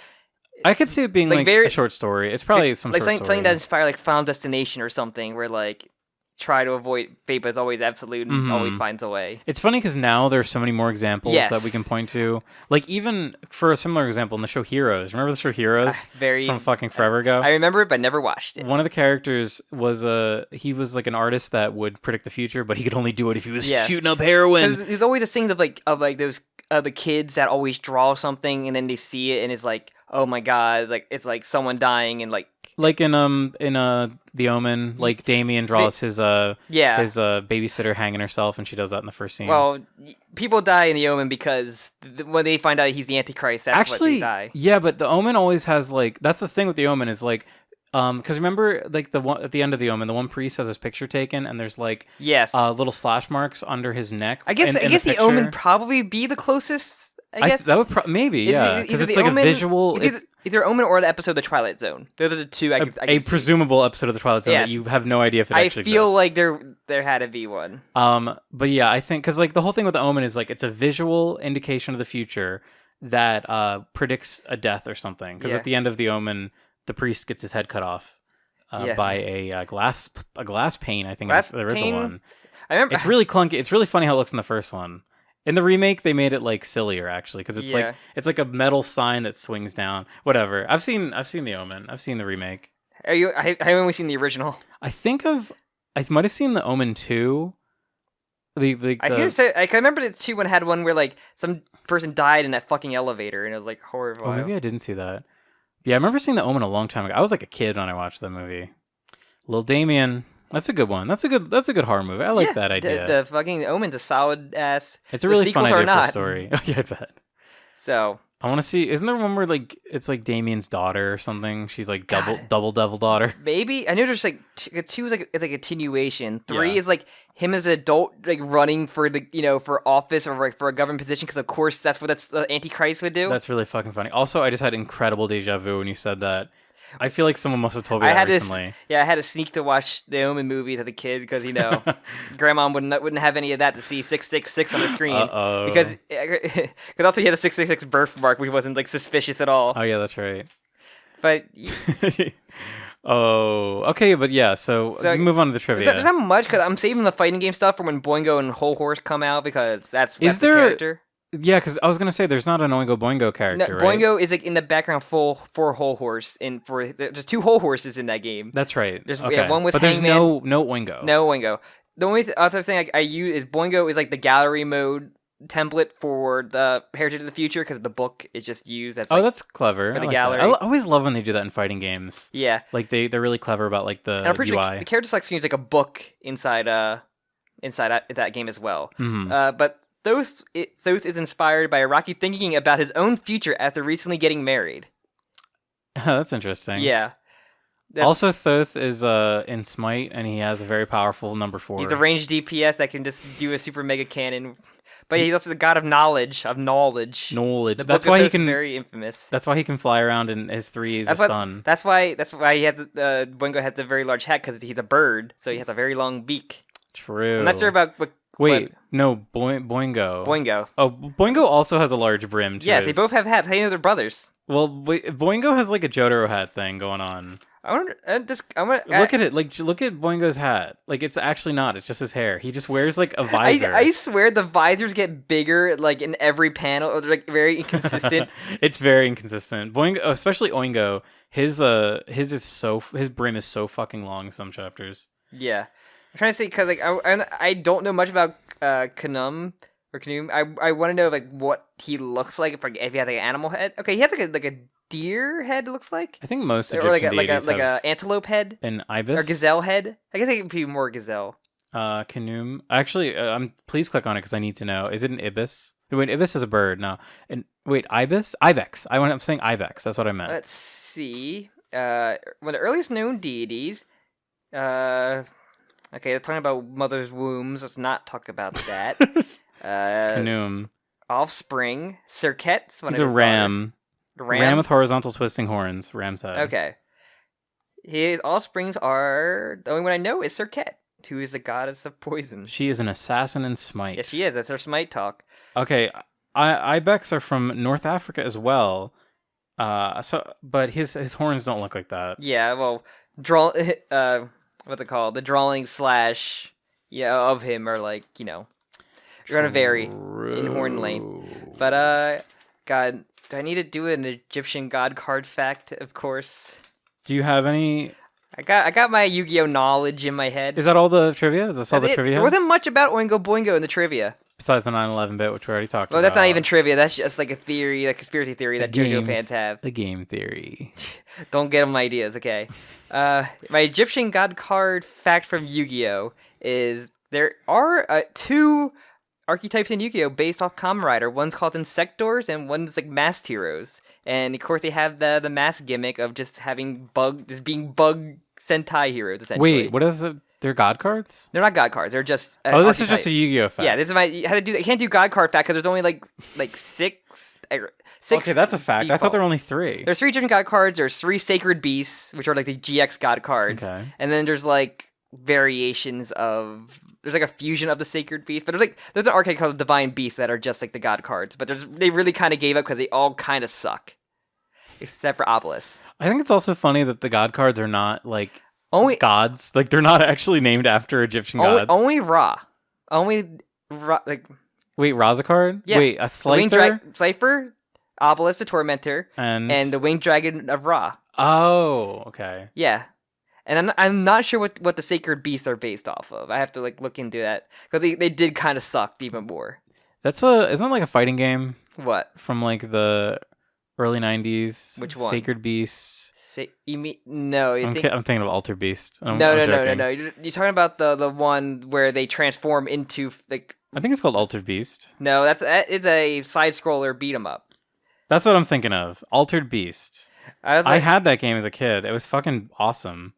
I could see it being like a short story. It's probably something that inspired like Final Destination or something, where like try to avoid fate, but is always absolute and always finds a way. It's funny because now there's so many more examples that we can point to. Like even for a similar example in the show Heroes. Remember the show Heroes? From fucking forever ago? I remember it, but never watched it. One of the characters was he was like an artist that would predict the future, but he could only do it if he was shooting up heroin. There's always a thing of those the kids that always draw something and then they see it and it's like, oh my god, it's like someone dying, and like in The Omen, like Damien draws his babysitter hanging herself, and she does that in the first scene. Well, people die in The Omen because when they find out he's the Antichrist, that's what they die. Yeah, but The Omen always has like, that's the thing with The Omen is like, because remember like the one at the end of The Omen, the one priest has his picture taken, and there's like little slash marks under his neck. I guess The Omen probably be the closest. I guess that would maybe because it's like a visual. It's either Omen or the episode of the Twilight Zone. Those are the two. A presumable episode of the Twilight Zone that you have no idea if it actually exists. I feel like there had to be one. But yeah, I think because like the whole thing with the Omen is like it's a visual indication of the future that predicts a death or something. Because at the end of The Omen, the priest gets his head cut off by a glass pane. I think that's the original one. I remember. It's really clunky. It's really funny how it looks in the first one. In the remake, they made it like sillier actually, because it's like a metal sign that swings down. Whatever. I've seen The Omen. I've seen the remake. I haven't only seen the original. I might have seen The Omen 2. I remember the 2 one had one where like some person died in that fucking elevator, and it was like horrifying. Oh, maybe I didn't see that. Yeah, I remember seeing The Omen a long time ago. I was like a kid when I watched that movie. Little Damien. That's a good one. That's a good horror movie. I like that idea. The fucking Omen's a solid ass. It's a really fun idea for a story. Oh yeah, I bet. So I want to see. Isn't there one where like it's like Damien's daughter or something? She's like double devil daughter. Maybe I know there's like 2 is like a continuation. 3 is like him as an adult like running for the for office or like for a government position, because of course that's what Antichrist would do. That's really fucking funny. Also, I just had incredible deja vu when you said that. I feel like someone must have told me that recently. I had to sneak to watch the Omen movies as a kid because Grandma wouldn't have any of that to see 666 on the screen. Because also he had a 666 birthmark, which wasn't like suspicious at all. Oh yeah, that's right. But oh, okay, but yeah. So we move on to the trivia. There's not much because I'm saving the fighting game stuff for when Boingo and Whole Horse come out, because that's the character. Yeah, because I was gonna say there's not an Oingo Boingo character. No, Boingo is like in the background for Whole Horse, and there's 2 Whole Horses in that game. That's right. There's one with but Hangman. There's no Oingo. No Oingo. The only other thing I use is Boingo is like the gallery mode template for the Heritage of the Future because the book is just used. That's clever for the like gallery. I always love when they do that in fighting games. Yeah, like they're really clever about like the and I'm pretty UI. sure the character select screen is like a book inside that game as well. Mm-hmm. But Thoth is inspired by Araki thinking about his own future after recently getting married. That's interesting. Yeah. Also, Thoth is in Smite, and he has a very powerful number 4. He's a ranged DPS that can just do a super mega cannon. But he's also the god of knowledge. Knowledge. That's why he can. Very infamous. That's why he can fly around, and his 3 is a sun. That's why he has Boingo has a very large hat because he's a bird, so he has a very long beak. True. I'm not sure about. No, Boingo. Boingo. Oh, Boingo also has a large brim too. Yes, they both have hats. How do you know they're brothers? Well, Boingo has like a Jotaro hat thing going on. Look at it. Like, look at Boingo's hat. Like, it's actually not. It's just his hair. He just wears like a visor. I swear the visors get bigger like in every panel. Or they're like very inconsistent. It's very inconsistent. Boingo, especially Oingo, his brim is so fucking long in some chapters. Yeah, I'm trying to say because like I don't know much about Kanum. I want to know like what he looks like if he has like an animal head. Okay, he has like a deer head. It looks like. I think most Egyptian deities like a antelope head. An ibis or gazelle head. I guess it could be more gazelle. Kanum. Actually, please click on it because I need to know. Is it an ibis? Wait, ibis is a bird. No. And wait, ibis, ibex. I'm saying ibex. That's what I meant. Let's see. One of the earliest known deities. Okay, they're talking about mother's wombs. Let's not talk about that. Kanum. Offspring. Serket. He's a ram. Ram with horizontal twisting horns. Ram's head. Okay. His offsprings are... The only one I know is Serket, who is the goddess of poison. She is an assassin in Smite. Yes, she is. That's her Smite talk. Okay. Ibex are from North Africa as well. But his horns don't look like that. Yeah, well... what's it called? The drawing / of him are like, they're gonna vary in horn length. But God, do I need to do an Egyptian god card fact? Of course. Do you have any? I got my Yu-Gi-Oh knowledge in my head. Is that all the trivia? Is this all the trivia? There wasn't much about Oingo Boingo in the trivia. Besides the 9/11 bit, which we already talked about. Well, that's not even trivia. That's just like a theory, like conspiracy theory that JoJo fans have. The game theory. Don't get them ideas, okay? My Egyptian god card fact from Yu-Gi-Oh is there are 2 archetypes in Yu-Gi-Oh based off Kamen Rider. One's called Insectors and one's like masked heroes. And of course they have the mask gimmick of just having being bug Sentai heroes essentially. Wait, what is it? They're god cards? They're not god cards. They're just this archetype. Is just a Yu-Gi-Oh fact. Yeah, this is I can't do god card fact because there's only like 6. Okay, that's a fact. Default. I thought there were only 3. There's 3 different god cards. There's 3 sacred beasts, which are like the GX god cards. Okay. And then there's like variations of there's like a fusion of the sacred beast, but there's an arcade called Divine Beasts that are just like the god cards, but they really kind of gave up because they all kind of suck, except for Obelisk. I think it's also funny that the god cards are not like only gods, like they're not actually named after Egyptian gods. Only Ra, like wait, Ra's a card? Yeah. Wait, a Slifer, Obelisk the Tormentor, and the Winged Dragon of Ra. Oh, okay. Yeah. And I'm not sure what the sacred beasts are based off of. I have to like look into that because they did kind of suck even more. Isn't that like a fighting game? What from like the early 90s? Which one? Sacred Beasts. You mean no? I'm thinking of Alter Beast. No. You're talking about the one where they transform into like. I think it's called Altered Beast. No, it's a side scroller beat 'em up. That's what I'm thinking of. Altered Beast. I had that game as a kid. It was fucking awesome.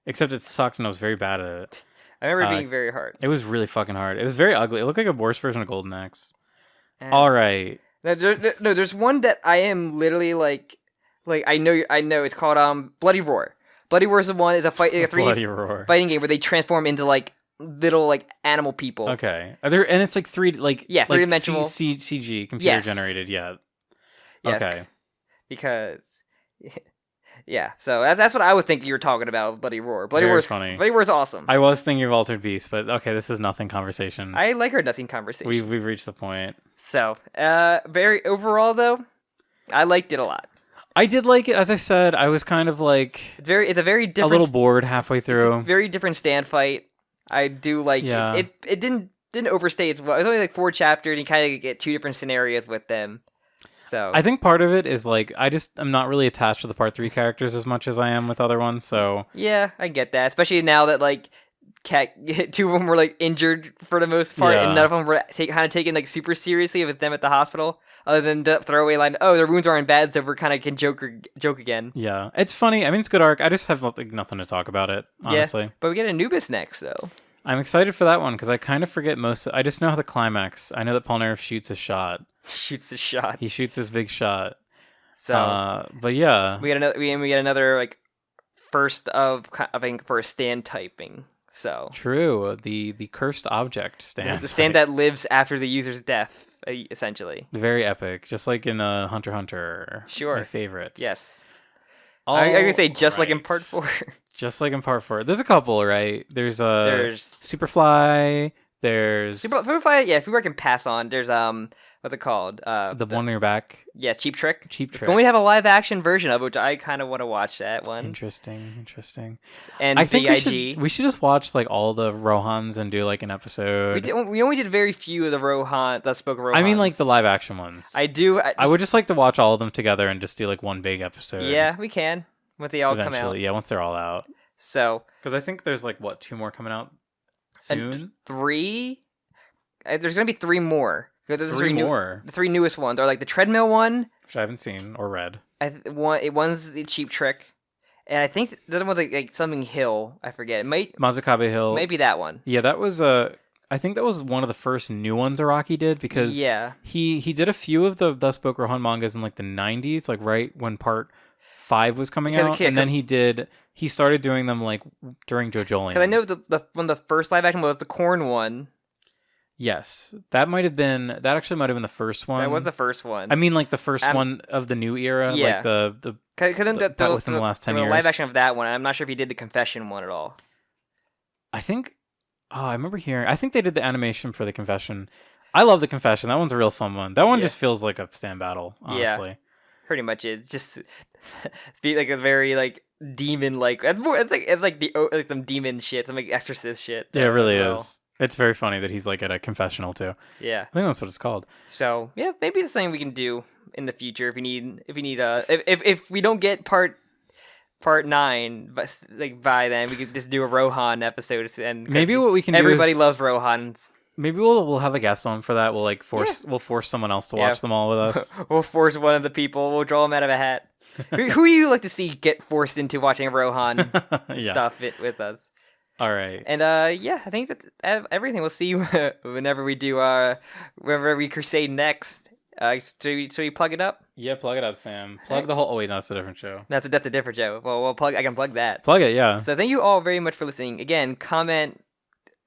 Except it sucked and I was very bad at it. I remember it being very hard. It was really fucking hard. It was very ugly. It looked like a worse version of Golden Axe. All right. There's one that I am literally like I know it's called Bloody Roar. Bloody Roar is the one is a fight like a 3D fighting game where they transform into like little like animal people. Okay. And it's like 3-dimensional CG computer generated. Yeah. Yes. Okay. Because. Yeah, so that's what I would think you were talking about, Bloody Roar. Bloody Roar is funny. Bloody Roar is awesome. I was thinking of Altered Beast, but okay, this is nothing conversation. I like our nothing conversation. We've reached the point. So, very overall though, I liked it a lot. I did like it. As I said, I was kind of like it's a very different. A little bored halfway through. It's a very different stand fight. I do like it. It didn't didn't overstay its well. It was only like 4 chapters, and you kind of get 2 different scenarios with them. So I think part of it is like I'm not really attached to the part 3 characters as much as I am with other ones. So yeah, I get that, especially now that like 2 of them were like injured for the most part, and none of them were kind of taken like super seriously with them at the hospital. Other than the throwaway line, "Oh, their wounds aren't bad, so we're kind of can joke again." Yeah, it's funny. I mean, it's good arc. I just have like nothing to talk about it, honestly. Yeah, but we get Anubis next, though. I'm excited for that one because I kind of forget most. I just know how the climax. I know that Polnareff shoots a shot. Shoots a shot. He shoots his big shot. So, but yeah, we get another like first of I think for a stand typing. So true. The cursed object stand. The stand that lives after the user's death. Essentially, very epic, just like in Hunter x Hunter. Sure, my favorite. Yes, I could say just like in Part 4. Just like in Part 4. There's a couple, right? There's Superfly. There's Superfly. Yeah, if we can pass on. There's what's it called? The one on your back. Yeah, Cheap Trick. Cheap Trick. It's going to have a live action version of it, which I kind of want to watch that one. Interesting. And I think VIG. we should just watch like all the Rohans and do like an episode. We only did very few of the spoke Rohans. I mean, like the live action ones. I do. I would just like to watch all of them together and just do like one big episode. Yeah, we can once they all eventually. come out. Yeah, once they're all out. So, because I think there's like 2 more coming out soon. 3. There's gonna be 3 more. There's 3 more. The 3 newest ones are like the treadmill one, which I haven't seen or read. One's the Cheap Trick, and I think the other one's like something Hill. I forget. It might Mazukabe Hill. Maybe that one. Yeah, that was I think that was one of the first new ones Araki did because he did a few of the Spoke Rohan mangas in like the 90s, like right when Part 5 was coming out, and then he started doing them like during JoJo. Because I know one of the first live action was the Corn one. Yes, that actually might have been the first one. That was the first one. I mean, like the first one of the new era, yeah. like the within the last 10 years. The live action of that one, I'm not sure if he did the Confession one at all. I think, I remember hearing. I think they did the animation for the Confession. I love the Confession. That one's a real fun one. That one just feels like a stand battle, honestly. Yeah, pretty much is. Just like a very like demon like. It's like some demon shit, some like exorcist shit. Yeah, it really is. It's very funny that he's like at a confessional too. Yeah, I think that's what it's called. So yeah, maybe it's something we can do in the future if we don't get part 9, but like by then we could just do a Rohan episode. And maybe what we can everybody loves Rohans. Maybe we'll have a guest on for that. We'll we'll force someone else to watch them all with us. We'll force one of the people. We'll draw them out of a hat. Who do you like to see get forced into watching Rohan stuff with us? All right. And I think that's everything. We'll see you whenever we do whenever we crusade next. So we plug it up? Yeah, plug it up, Sam. Plug the whole. Oh wait, no, that's a different show. That's a different show. Well, I can plug that. Plug it, yeah. So thank you all very much for listening. Again, comment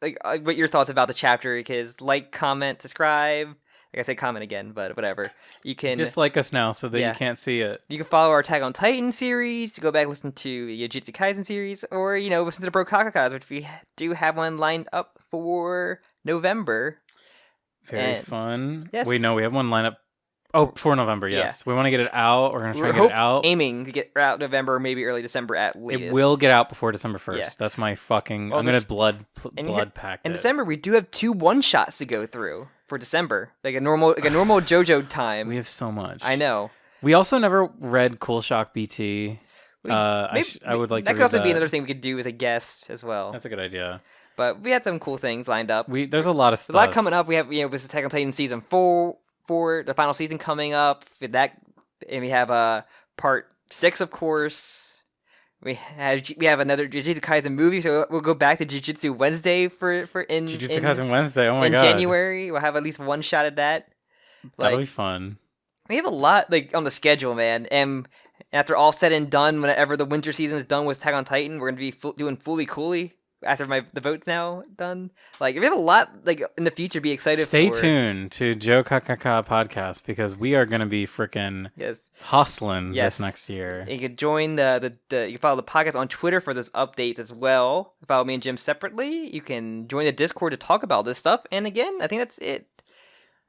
like what your thoughts about the chapter. Because comment, subscribe. Like I say, comment again, but whatever. You can dislike us now so that you can't see it. You can follow our Attack on Titan series, to go back and listen to Jujutsu Kaisen series, or listen to the Jokakaka, which we do have one lined up for November. Very fun. Yes. Wait, no, we have one lined up. Oh, for November, yes. Yeah. We want to get it out. We're going to try to get it out. Aiming to get out November, maybe early December at latest. It will get out before December 1st. Yeah. That's my fucking... Well, I'm going to blood pack it. In December, we do have 2 one-shots to go through for December. Like a normal JoJo time. We have so much. I know. We also never read Cool Shock BT. I would like to read that could also be another thing we could do as a guest as well. That's a good idea. But we had some cool things lined up. There's a lot of stuff. A lot coming up. We have with Attack on Titan season 4, the final season coming up. With that, and we have part 6, of course. We have another Jujutsu Kaisen movie, so we'll go back to Jujutsu Wednesday Jujutsu Kaisen Wednesday. Oh my god! In January, we'll have at least one shot at that. That'll be fun. We have a lot on the schedule, man. And after all said and done, whenever the winter season is done with Attack on Titan, we're gonna be doing Fully Coolly. After the vote's now done, we have a lot in the future to be excited. Stay tuned to Jokakaka podcast because we are gonna be freaking hustling this next year. You can join you can follow the podcast on Twitter for those updates as well. Follow me and Jim separately. You can join the Discord to talk about this stuff. And again, I think that's it.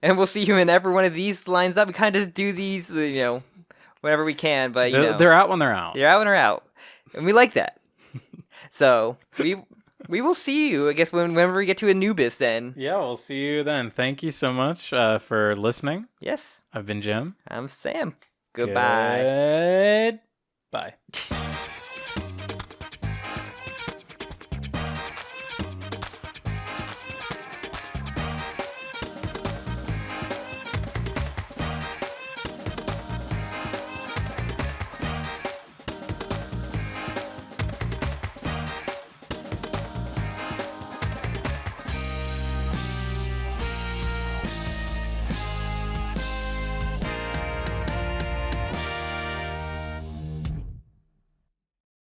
And we'll see you in every one of these lines up. We kind of just do these, whenever we can. But they're out when they're out. They're out when they're out, and we like that. So We will see you, I guess, whenever we get to Anubis then. Yeah, we'll see you then. Thank you so much for listening. Yes. I've been Jim. I'm Sam. Goodbye. Good